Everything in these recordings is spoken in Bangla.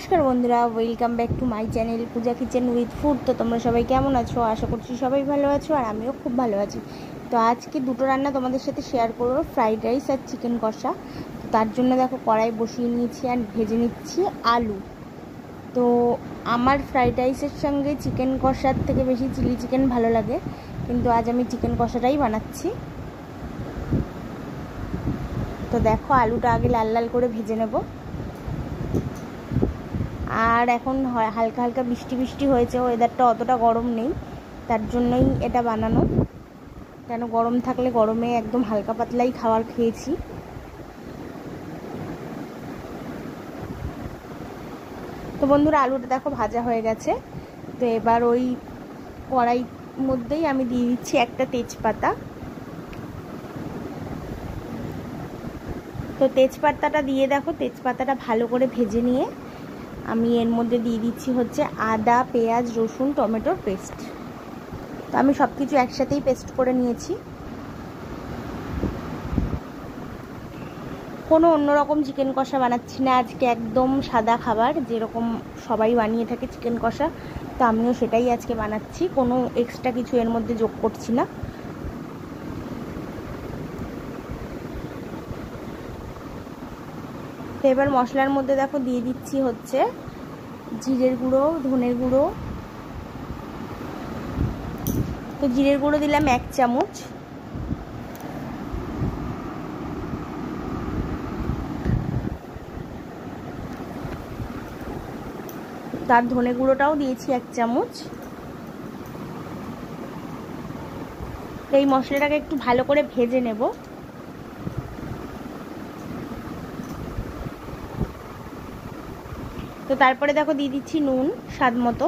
নমস্কার বন্ধুরা, welcome back to my channel Puja kitchen with food. তো তোমরা সবাই কেমন আছো? আশা করছি সবাই ভালো আছো, আর আমিও খুব ভালো আছি। তো আজকে দুটো রান্না তোমাদের সাথে শেয়ার করবো, ফ্রাইড রাইস আর চিকেন কষা। তার জন্য দেখো কড়াই বসিয়ে নিয়েছি আর ভেজে নিচ্ছি আলু। তো আমার ফ্রাইড রাইসের সঙ্গে চিকেন কষার থেকে বেশি চিলি চিকেন ভালো লাগে, কিন্তু আজ আমি চিকেন কষাটাই বানাচ্ছি। তো দেখো আলুটা আগে লাল লাল করে ভেজে নেব। আর এখন হালকা হালকা বৃষ্টি বৃষ্টি হয়েছে, ওয়েদারটা অতটা গরম নেই, তার জন্যই এটা বানানো। কেন গরম থাকলে গরমে একদম হালকা পাতলাই খাবার খেয়েছি। তো বন্ধুরা আলুটা দেখো ভাজা হয়ে গেছে। তো এবার ওই কড়াইর মধ্যেই আমি দিয়ে দিচ্ছি একটা তেজপাতা। তো তেজপাতাটা দিয়ে দেখো তেজপাতাটা ভালো করে ভেজে নিয়ে আমি এর মধ্যে দিয়ে দিচ্ছি হচ্ছে আদা, পেঁয়াজ, রসুন, টমেটোর পেস্ট। তো আমি সব কিছু একসাথেই পেস্ট করে নিয়েছি। কোনো অন্যরকম চিকেন কষা বানাচ্ছি না আজকে, একদম সাদা খাবার যেরকম সবাই বানিয়ে থাকে চিকেন কষা, তো আমিও সেটাই আজকে বানাচ্ছি, কোনো এক্সট্রা কিছু এর মধ্যে যোগ করছি না। তো এবার মশলার মধ্যে দেখো দিয়ে দিচ্ছি হচ্ছে জিরের গুঁড়ো, ধনের গুঁড়ো। তো জিরের গুঁড়ো দিলাম 1 চামচ, তার ধনে গুঁড়োটাও দিয়েছি 1 চামচ। এই মশলাটাকে একটু ভালো করে ভেজে নেব। তো তারপরে দেখো দিয়ে দিচ্ছি নুন স্বাদ মতো।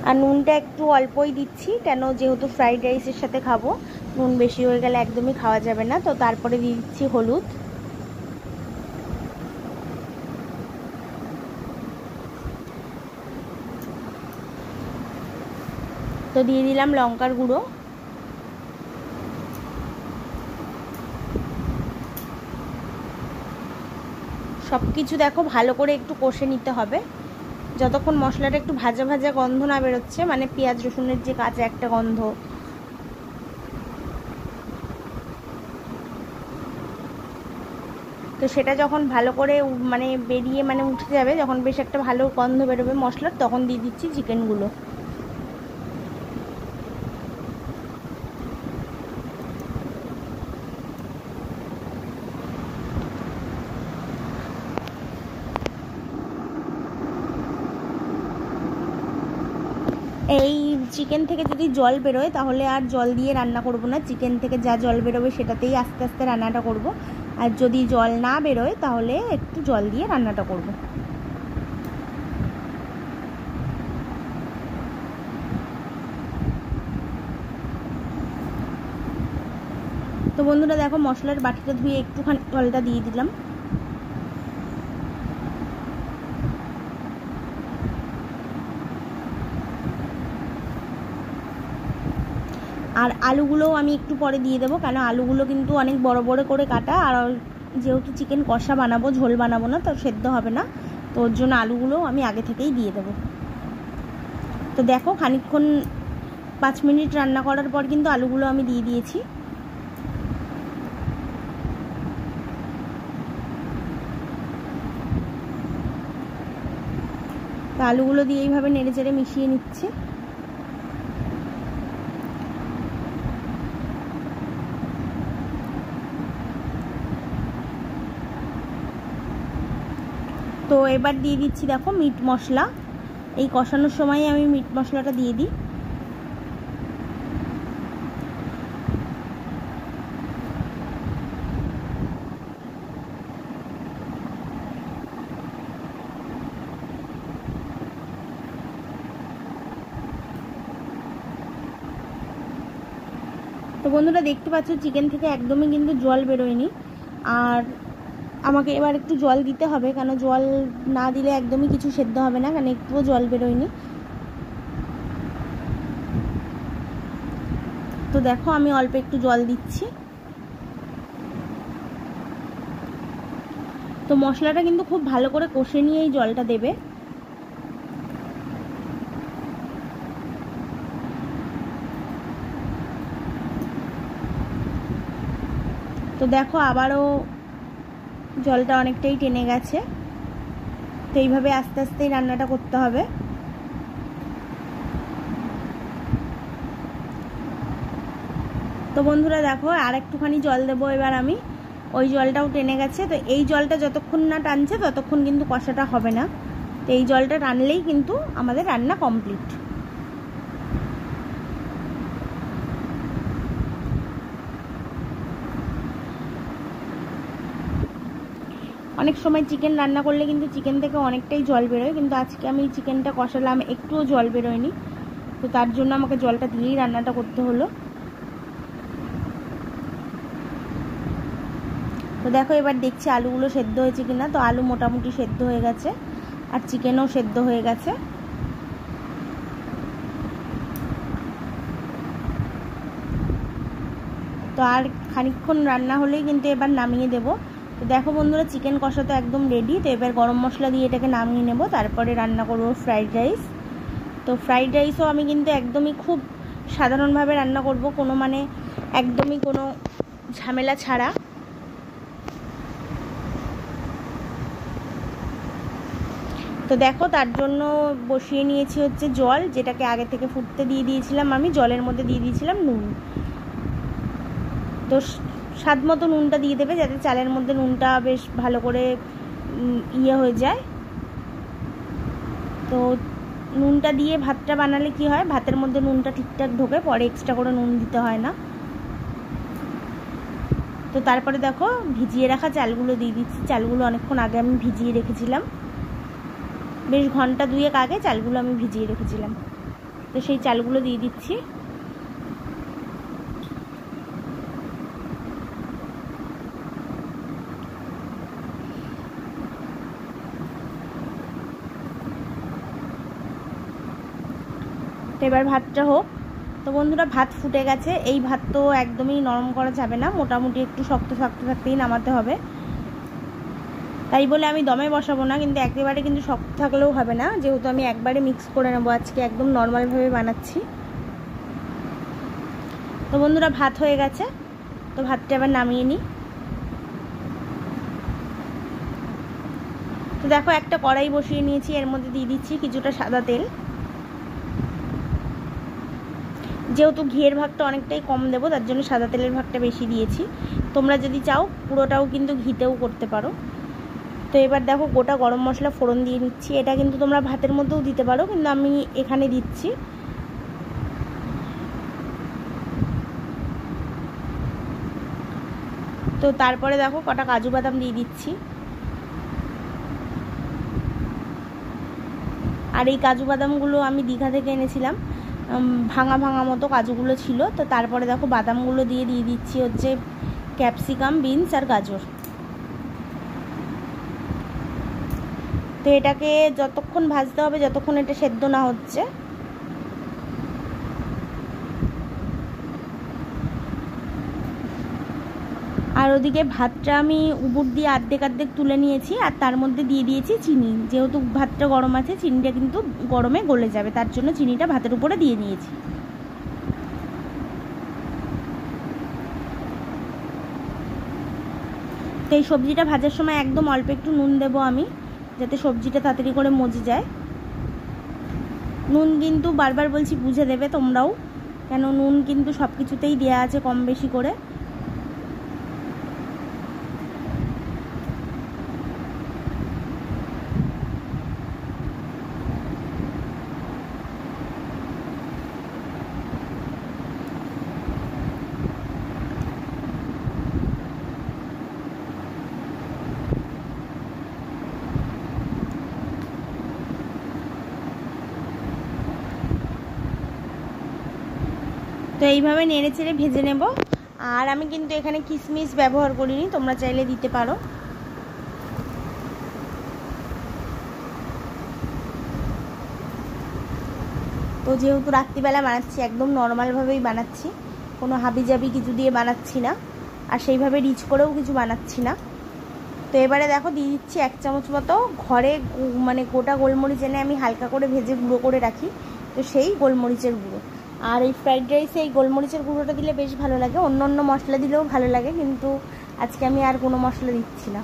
আর নুনটা একটু অল্পই দিচ্ছি, কেন যেহেতু ফ্রাইড রাইসের সাথে খাবো, নুন বেশি হয়ে গেলে একদমই খাওয়া যাবে না। তো তারপরে দিয়ে দিচ্ছি হলুদ। তো দিয়ে দিলাম লঙ্কার গুঁড়ো। সব কিছু দেখো ভালো করে একটু কষে নিতে হবে, যতক্ষণ মশলাটা একটু ভাজা ভাজা গন্ধ না বেরোচ্ছে, মানে পেঁয়াজ রসুনের যে কাঁচা একটা গন্ধ, তো সেটা যখন ভালো করে মানে বেরিয়ে মানে উঠে যাবে, যখন বেশ একটা ভালো গন্ধ বেরোবে মশলার, তখন দিয়ে দিচ্ছি চিকেনগুলো। এই চিকেন থেকে যদি জল বেরোয় তাহলে আর জল দিয়ে রান্না করব না, চিকেন থেকে যা জল বেরোবে সেটাতেই আস্তে আস্তে রান্নাটা করব। আর যদি জল না বেরোয় তাহলে একটু জল দিয়ে রান্নাটা করব। তো বন্ধুরা দেখো মশলার বাটিটা ধুয়ে একটুখানি জলটা দিয়ে দিলাম। আর আলুগুলোও আমি একটু পরে দিয়ে দেবো, কেন আলুগুলো কিন্তু অনেক বড় বড় করে কাটা, আর যেহেতু চিকেন কষা বানাবো, ঝোল বানাবো না, তো সেদ্ধ হবে না, তো ওর জন্য আলুগুলোও আমি আগে থেকেই দিয়ে দেবো। তো দেখো খানিকক্ষণ 5 মিনিট রান্না করার পর কিন্তু আলুগুলো আমি দিয়ে দিয়েছি। তো আলুগুলো দিয়ে এইভাবে নেড়ে চেড়ে মিশিয়ে নিচ্ছে। তো এবার দিয়ে দিচ্ছি দেখো মিট মশলা। এই কষানোর সময় আমি মিট মশলাটা দিয়ে দিই। তো বন্ধুরা দেখতে পাচ্ছ চিকেন থেকে একদমই কিন্তু জল বেরোয়নি, আর আমাকে এবার একটু জল দিতে হবে, কেন জল না দিলে একদমই কিছু সেদ্ধ হবে না, কারণ একটুও জল বেরোয়নি। তো দেখো আমি অল্প একটু জল দিচ্ছি। তো মশলাটা কিন্তু খুব ভালো করে কষে নিয়ে এই জলটা দেবে। তো দেখো আবারও জলটা অনেকটাই টেনে গেছে। তো এইভাবে আস্তে আস্তেই রান্নাটা করতে হবে। তো বন্ধুরা দেখো আর একটুখানি জল দেবো এবার আমি। ওই জলটাও টেনে গেছে। তো এই জলটা যতক্ষণ না টানছে ততক্ষণ কিন্তু কষাটা হবে না। তো এই জলটা টানলেই কিন্তু আমাদের রান্না কমপ্লিট। অনেক সময় চিকেন রান্না করলে কিন্তু চিকেন থেকে অনেকটাই জল বেরোয়, কিন্তু আজকে আমি চিকেনটা কষালাম, একটুও জল বেরোয়নি। তো তার জন্য আমাকে জলটা দিয়েই রান্নাটা করতে হলো। তো দেখো এবার দেখছি আলুগুলো সেদ্ধ হয়েছে কিনা। তো আলু মোটামুটি সেদ্ধ হয়ে গেছে, আর চিকেনও সেদ্ধ হয়ে গেছে। তো আর খানিকক্ষণ রান্না হলেই কিন্তু এবার নামিয়ে দেব। তো দেখো বন্ধুরা চিকেন কষা তো একদম রেডি। তো এবার গরম মশলা দিয়ে এটাকে নামিয়ে নেব, তারপরে রান্না করব ফ্রাইড রাইস। তো ফ্রাইড রাইসও আমি কিন্তু একদমই খুব সাধারণভাবে রান্না করব, কোনো মানে একদমই কোনো ঝামেলা ছাড়া। তো দেখো তার জন্য বসিয়ে নিয়েছি হচ্ছে জল, যেটাকে আগে থেকে ফুটতে দিয়ে দিয়েছিলাম আমি। জলের মধ্যে দিয়ে দিয়েছিলাম নুন। তো স্বাদ মতো নুনটা দিয়ে দেবে, যাতে চালের মধ্যে নুনটা বেশ ভালো করে হয়ে যায়। তো নুনটা দিয়ে ভাতটা বানালে কি হয়, ভাতের মধ্যে নুনটা ঠিকঠাক ঢোকে, পরে এক্সট্রা করে নুন দিতে হয় না। তো তারপরে দেখো ভিজিয়ে রাখা চালগুলো দিয়ে দিচ্ছি। চালগুলো অনেকক্ষণ আগে আমি ভিজিয়ে রেখেছিলাম, বেশ ঘন্টা দুয়েক আগে চালগুলো আমি ভিজিয়ে রেখেছিলাম। তো সেই চালগুলো দিয়ে দিচ্ছি। এবার ভাতটা হোক। তো বন্ধুরা ভাত ফুটে গেছে। এই ভাত তো একদমই নরম করা যাবে না, মোটামুটি একটু শক্ত শক্ত থাকতেই নামাতে হবে। তাই বলে আমি দমে বসাবো না, কিন্তু একেবারে কিন্তু শক্ত থাকলেও হবে না, যেহেতু আমি একবারে মিক্স করে নেবো আজকে, একদম নর্মালভাবে বানাচ্ছি। তো বন্ধুরা ভাত হয়ে গেছে। তো ভাতটা এবার নামিয়ে নিই। তো দেখো একটা কড়াই বসিয়ে নিয়েছি, এর মধ্যে দিয়ে দিচ্ছি কিছুটা সাদা তেল। যেহেতু ঘিয়ের ভাগটা অনেকটাই কম দেবো, তার জন্য সাদা তেলের ভাগটা বেশি দিয়েছি। তোমরা যদি চাও পুরোটাও কিন্তু ঘিতেও করতে পারো। তো এবার দেখো গোটা গরম মশলা ফোড়ন দিয়ে নিচ্ছি। এটা কিন্তু তোমরা ভাতের মধ্যেও দিতে পারো, কিন্তু আমি এখানে দিচ্ছি। তো তারপরে দেখো কটা কাজু বাদাম দিয়ে দিচ্ছি। আর এই কাজু বাদামগুলো আমি দীঘা থেকে এনেছিলাম, ভাঙা ভাঙা মতো কাজুগুলো ছিল। তো তারপরে দেখো বাদামগুলো দিয়ে দিচ্ছি হচ্ছে ক্যাপসিকাম, বিনস আর গাজর। তো এটাকে যতক্ষণ ভাজতে হবে যতক্ষণ এটা সেদ্ধ না হচ্ছে। আর ওদিকে ভাতটা আমি উপর দিয়ে অর্ধেক তুলে নিয়েছি, আর তার মধ্যে দিয়ে দিয়েছি চিনি। যেহেতু ভাতটা গরম আছে, চিনিটা কিন্তু গরমে গলে যাবে, তার জন্য চিনিটা ভাতের উপরে দিয়ে দিয়েছি। তো এই সবজিটা ভাজার সময় একদম অল্প একটু নুন দেবো আমি, যাতে সবজিটা তাড়াতাড়ি করে মজে যায়। নুন কিন্তু বারবার বলছি বুঝে দেবে তোমরাও, কেন নুন কিন্তু সব কিছুতেই দেওয়া আছে কম বেশি করে। তো এইভাবে নেড়ে চেড়ে ভেজে নেব। আর আমি কিন্তু এখানে কিশমিশ ব্যবহার করিনি, তোমরা চাইলে দিতে পারো। তো যেহেতু রাত্রিবেলা বানাচ্ছি, একদম নর্মালভাবেই বানাচ্ছি, কোনো হাবিজাবি কিছু দিয়ে বানাচ্ছি না, আর সেইভাবে রিচ করেও কিছু বানাচ্ছি না। তো এবারে দেখো দিয়ে দিচ্ছি 1 চামচ মতো ঘরে মানে গোটা গোলমরিচ এনে আমি হালকা করে ভেজে গুঁড়ো করে রাখি, তো সেই গোলমরিচের গুঁড়ো। আর এই ফ্রাইড রাইসে এই গোলমরিচের গুঁড়োটা দিলে বেশ ভালো লাগে, অন্য অন্য মশলা দিলেও ভালো লাগে, কিন্তু আজকে আমি আর কোনো মশলা দিচ্ছি না।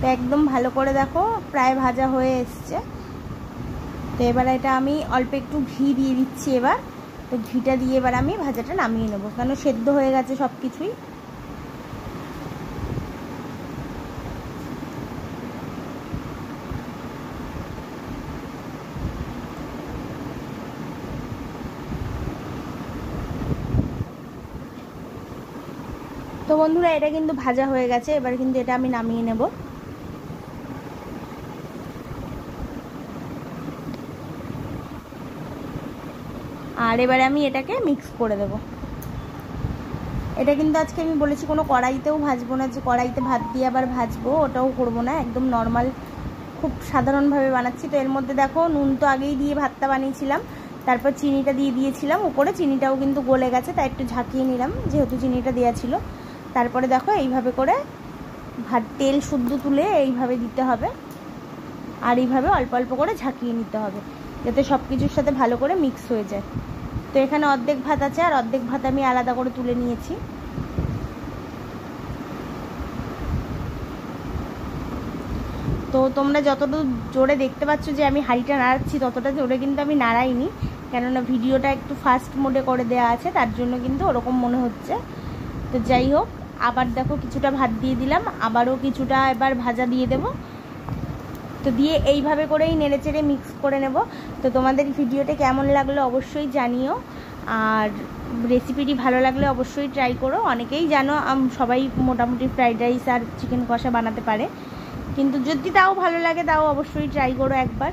তো একদম ভালো করে দেখো প্রায় ভাজা হয়ে এসছে। তো এবার এটা আমি অল্প একটু ঘি দিয়ে দিচ্ছি এবার। তো ঘিটা দিয়ে এবার আমি ভাজাটা নামিয়ে নেবো, কারণ সেদ্ধ হয়ে গেছে সব কিছুই। তো বন্ধুরা এটা কিন্তু ভাজা হয়ে গেছে, এবার কিন্তু এটা আমি নামিয়ে নেব। আর এবারে আমি এটাকে মিক্স করে দেব। এটা কিন্তু আজকে আমি বলেছি কোনো কড়াইতেও ভাজবো না, যে কড়াইতে ভাত দিয়ে আবার ভাজবো, ওটাও করবো না, একদম নর্মাল খুব সাধারণভাবে বানাচ্ছি। তো এর মধ্যে দেখো নুন তো আগেই দিয়ে ভাতটা বানিয়েছিলাম, তারপর চিনিটা দিয়ে দিয়েছিলাম উপরে, চিনিটাও কিন্তু গলে গেছে, তাই একটু ঝাঁকিয়ে নিলাম যেহেতু চিনিটা দেওয়া ছিল। তারপরে দেখো এইভাবে করে ভাত তেল শুদ্ধ তুলে এইভাবে দিতে হবে, আর এইভাবে অল্প অল্প করে ঝাঁকিয়ে নিতে হবে যাতে সব কিছুর সাথে ভালো করে মিক্স হয়ে যায়। তো এখানে অর্ধেক ভাত আছে, আর অর্ধেক ভাত আমি আলাদা করে তুলে নিয়েছি। তো তোমরা যতটা জোরে দেখতে পাচ্ছ যে আমি হাঁড়িটা নাড়াচ্ছি, ততটা জোরে কিন্তু আমি নাড়াইনি, কেননা ভিডিওটা একটু ফাস্ট মোডে করে দেওয়া আছে, তার জন্য কিন্তু ওরকম মনে হচ্ছে। তো যাই হোক, আবার দেখো কিছুটা ভাত দিয়ে দিলাম, আবারও কিছুটা এবার ভাজা দিয়ে দেব। তো দিয়ে এইভাবে করেই নেড়ে চেড়ে মিক্স করে নেব। তো তোমাদের ভিডিওটা কেমন লাগলো অবশ্যই জানিও, আর রেসিপিটি ভালো লাগলে অবশ্যই ট্রাই করো। অনেকেই জানো সবাই মোটামুটি ফ্রাইড রাইস আর চিকেন কষা বানাতে পারে, কিন্তু যদি তাও ভালো লাগে তাও অবশ্যই ট্রাই করো একবার।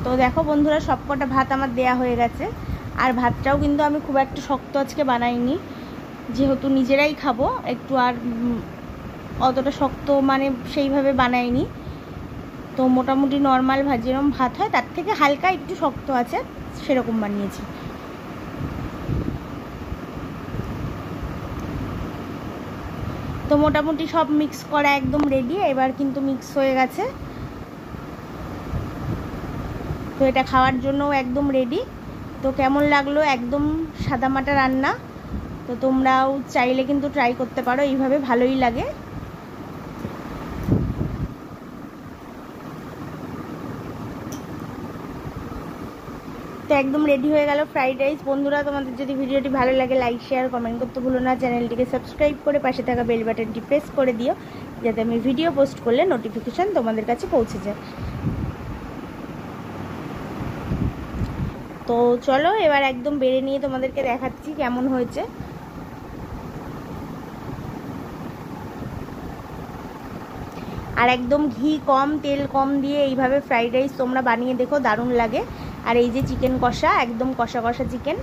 তো দেখো বন্ধুরা সবকটা ভাত আমার দেয়া হয়ে গেছে, আর ভাতটাও কিন্তু আমি খুব একটা শক্ত আজকে বানাইনি, যেহেতু নিজেরাই খাবো, একটু আর অতটা শক্ত মানে সেইভাবে বানাইনি। তো মোটামুটি নর্মাল যেরকম ভাত হয় তার থেকে হালকা একটু শক্ত আছে সেরকম বানিয়েছি। তো মোটামুটি সব মিক্স করা একদম রেডি, এবার কিন্তু মিক্স হয়ে গেছে। তো এটা খাওয়ার জন্যও একদম রেডি। তো কেমন লাগলো একদম সাদামাটা রান্না, তো তোমরাও চাইলে কিন্তু ট্রাই করতে পারো, এইভাবে ভালোই লাগে। তো একদম রেডি হয়ে গেল ফ্রাইড রাইস। বন্ধুরা তোমাদের যদি ভিডিওটি ভালো লাগে লাইক শেয়ার কমেন্ট করতে ভুলো না, চ্যানেলটিকে সাবস্ক্রাইব করে পাশে থাকা বেল বাটনটি প্রেস করে দিও, যাতে আমি ভিডিও পোস্ট করলে নোটিফিকেশান তোমাদের কাছে পৌঁছে যায়। তো চলো এবার একদম বেড়ে নিয়ে তোমাদেরকে দেখাচ্ছি কেমন হয়েছে। আর একদম ঘি কম তেল কম দিয়ে এইভাবে ফ্রাইড রাইস তোমরা বানিয়ে দেখো, দারুণ লাগে। আর এই যে চিকেন কষা, একদম কষা কষা চিকেন।